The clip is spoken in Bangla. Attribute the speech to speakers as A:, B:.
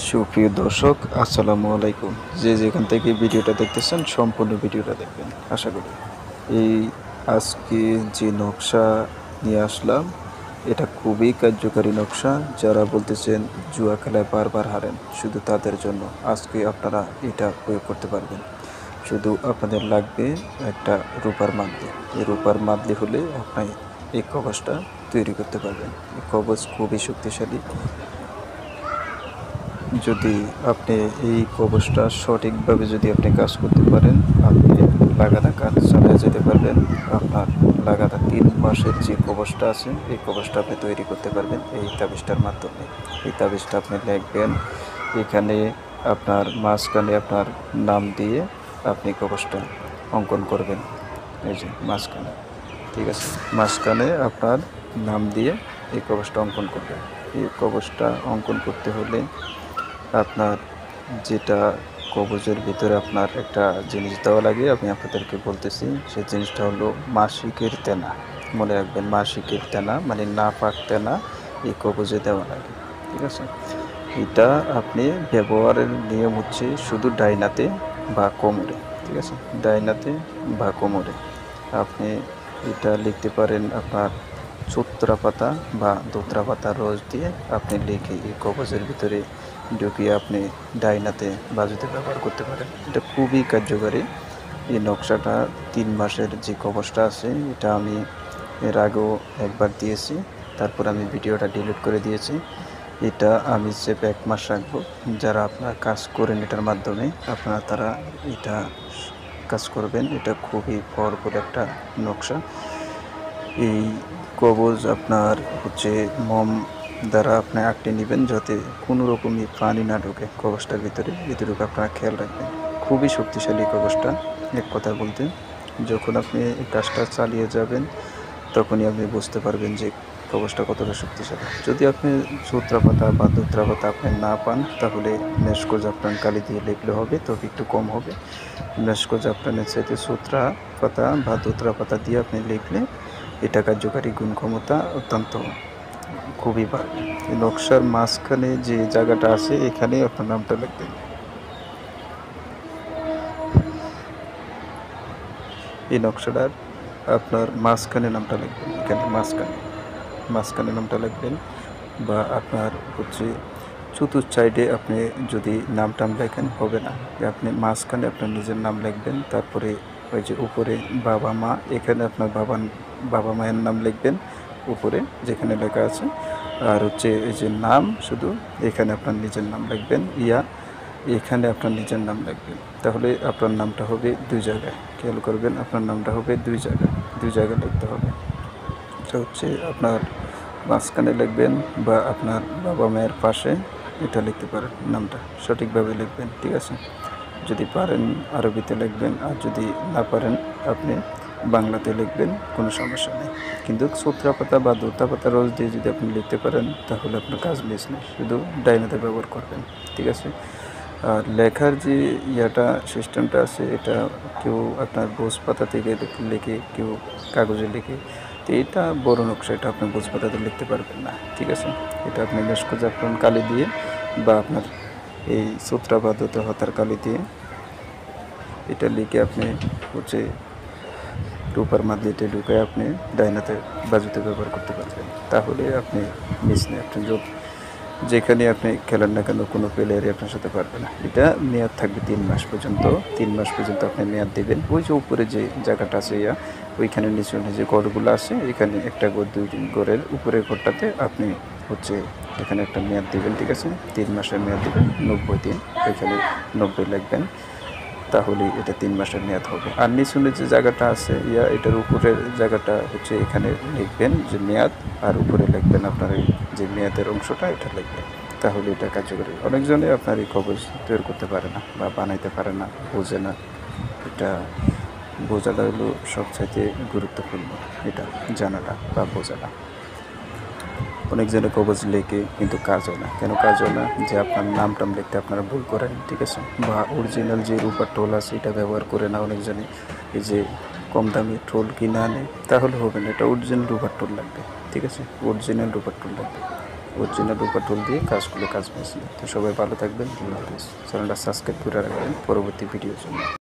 A: সুপ্রিয় দর্শক, আসসালামু আলাইকুম। যে যেখান থেকে ভিডিওটা দেখতেছেন সম্পূর্ণ ভিডিওটা দেখবেন আশা করি। এই আজকে যে নকশা নিয়ে আসলাম, এটা খুবই কার্যকারী নকশা। যারা বলতেছেন জুয়া খেলায় বারবার হারেন, শুধু তাদের জন্য আজকে আপনারা এটা প্রয়োগ করতে পারবেন। শুধু আপনাদের লাগবে একটা রূপার মাদলি। এই রূপার মাদলি হলে আপনি এই কবচটা তৈরি করতে পারবেন। এই কবচ খুবই শক্তিশালী। যদি আপনি এই কবচটা সঠিকভাবে যদি আপনি কাজ করতে পারেন, আপনি লাগাতার কাজ চালিয়ে যেতে পারবেন। আপনার লাগাতার 3 মাসের যে কবচটা আছে, এই কবচটা আপনি তৈরি করতে পারবেন এই তাবিজটার মাধ্যমে। এই তাবিজটা আপনি লিখবেন, এখানে আপনার মাঝখানে আপনার নাম দিয়ে আপনি কবচটা অঙ্কন করবেন। এই যে মাঝখানে, ঠিক আছে, মাঝখানে আপনার নাম দিয়ে এই কবচটা অঙ্কন করবেন। এই কবচটা অঙ্কন করতে হলে আপনার যেটা কবজের ভিতরে আপনার একটা জিনিস দেওয়া লাগে, আমি আপনাদেরকে বলতেছি। সেই জিনিসটা হলো মাসিকের তেনা। মনে রাখবেন, মাসিকের তেনা মানে নাপাক তেনা এই কবজে দেওয়া লাগে, ঠিক আছে। এটা আপনি ব্যবহারের নিয়ম হচ্ছে শুধু ডাইনাতে বা কোমরে, ঠিক আছে, ডাইনাতে বা কোমরে। আপনি এটা লিখতে পারেন আপনার চোত্রা পাতা বা দোত্রা পাতার রস দিয়ে আপনি লিখে এই কবজের ভিতরে ঢুকিয়ে আপনি ডাইনাতে বাজুতে ব্যবহার করতে পারেন। এটা খুবই কার্যকারী। এই নকশাটা 3 মাসের যে কবজটা আছে, এটা আমি এর আগেও একবার দিয়েছি, তারপর আমি ভিডিওটা ডিলিট করে দিয়েছি। এটা আমি স্রেফ 1 মাস রাখবো। যারা আপনার কাজ করেন এটার মাধ্যমে, আপনারা তারা এটা কাজ করবেন। এটা খুবই পাওয়ারফুল একটা নকশা। এই কবজ আপনার হচ্ছে মোম দ্বারা আপনি আঁকড়ে নেবেন, যাতে কোনো রকমই পানি না ঢোকে কবজটার ভিতরে। এতটুকু আপনারা খেয়াল রাখবেন। খুবই শক্তিশালী কবজটা। এক কথা বলতে, যখন আপনি এই কাজটা চালিয়ে যাবেন, তখনই আপনি বুঝতে পারবেন যে কবজটা কতটা শক্তিশালী। যদি আপনি সূত্রা পাতা বা দুত্রা পাতা আপনি না পান, তাহলে মেশকো জাফরান কালি দিয়ে লিখলে হবে, তবে একটু কম হবে। মেশকো জাফরানের চাইতে সূত্রা পাতা বা দুত্রা পাতা দিয়ে আপনি লিখলে এটা কার্যকারী গুণ ক্ষমতা অত্যন্ত খুবই বাড়বে। এই নকশার মাঝখানে যে জায়গাটা আছে, এখানে আপনার নামটা লিখবেন। এই নকশাটার আপনার মাঝখানে নামটা লিখবেন, এখানে মাঝখানে নামটা লিখবেন। বা আপনার হচ্ছে চতুর্থ সাইডে আপনি যদি নাম টাম লেখেন হবে না, আপনি মাঝখানে আপনার নিজের নাম লিখবেন। তারপরে ওই যে উপরে বাবা মা, এখানে আপনার বাবা মায়ের নাম লিখবেন উপরে যেখানে লেখা আছে। আর হচ্ছে এই যে নাম, শুধু এখানে আপনার নিজের নাম লিখবেন, এখানে আপনার নিজের নাম লিখবেন। তাহলে আপনার নামটা হবে 2 জায়গায়। খেয়াল করবেন, আপনার নামটা হবে 2 জায়গায় লিখতে হবে। এটা হচ্ছে আপনার মাঝখানে লিখবেন বা আপনার বাবা মায়ের পাশে এটা লিখতে পারেন। নামটা সঠিকভাবে লিখবেন, ঠিক আছে। যদি পারেন আরবিতে লিখবেন, আর যদি না পারেন আপনি বাংলাতে লিখবেন, কোনো সমস্যা নেই। কিন্তু সূত্রা পাতা বা দোতা পাতা রস দিয়ে যদি আপনি লিখতে পারেন, তাহলে আপনার কাজ মিস নেই, শুধু ডাইনাতে ব্যবহার করবেন, ঠিক আছে। আর লেখার যে সিস্টেমটা আছে, এটা কেউ আপনার ভোজ পাতা থেকে লিখে, কেউ কাগজে লিখে। তো এটা বড় নকশা, এটা আপনি ভোজ পাতাতে লিখতে পারবেন না, ঠিক আছে। এটা আপনি মেশকো জাফরান কালি দিয়ে বা আপনার এই সূত্রা বা দোতা পাতার কালি দিয়ে এটা লিখে আপনি হচ্ছে রূপার মাদলিতে ঢুকে আপনি ডাইনাতে বাজুতে ব্যবহার করতে পারবেন। তাহলে আপনি মিস নেই, আপনি যেখানে আপনি খেলেন না কেন, কোনো প্লেয়ারই আপনার সাথে পারবে না। এটা মেয়াদ থাকবে 3 মাস পর্যন্ত। 3 মাস পর্যন্ত আপনি মেয়াদ দেবেন। ওই যে উপরে যে জায়গাটা আছে, ওইখানে নিচে যে গড়গুলো আছে, এখানে একটা গড়, 2 গড়ের উপরের গড়টাতে আপনি হচ্ছে এখানে একটা মেয়াদ দেবেন, ঠিক আছে। 3 মাসের মেয়াদ দেবেন, 90 দিন। এখানে 90 লিখবেন, তাহলে এটা 3 মাসের মেয়াদ হবে। আর নিচুনে যে জায়গাটা আছে, এটার উপরের জায়গাটা হচ্ছে এখানে লিখবেন যে মেয়াদ, আর উপরে লিখবেন আপনার এই যে মেয়াদের অংশটা, এটা লিখবেন। তাহলে এটা কার্যকরী। অনেকজনে আপনার এই কবজ তৈরি করতে পারে না বা বানাইতে পারে না, বোঝে না। এটা বোঝাটা হলো সবচাইতে গুরুত্বপূর্ণ, এটা জানাটা বা বোঝাটা। অনেকজনে কবজ লেখে কিন্তু কাজ হয় না। কেন কাজ হয় না? যে আপনার নাম টাম লিখতে আপনারা ভুল করেন, ঠিক আছে। বা অরিজিনাল যে রূপার টোল আছে, এটা ব্যবহার করে না অনেকজনে। এই যে কম দামি টোল কিনে আনে, তাহলে হবে না। এটা অরিজিনাল রূপার টোল লাগবে, ঠিক আছে। অরিজিনাল রূপার টোল লাগবে। অরিজিনাল রূপা টুল দিয়ে কাজ পেয়েছি। তো সবাই ভালো থাকবেন, আল্লাহ হাফিজ। চ্যানেলটা সাবস্ক্রাইব করে রাখবেন পরবর্তী ভিডিওর জন্য।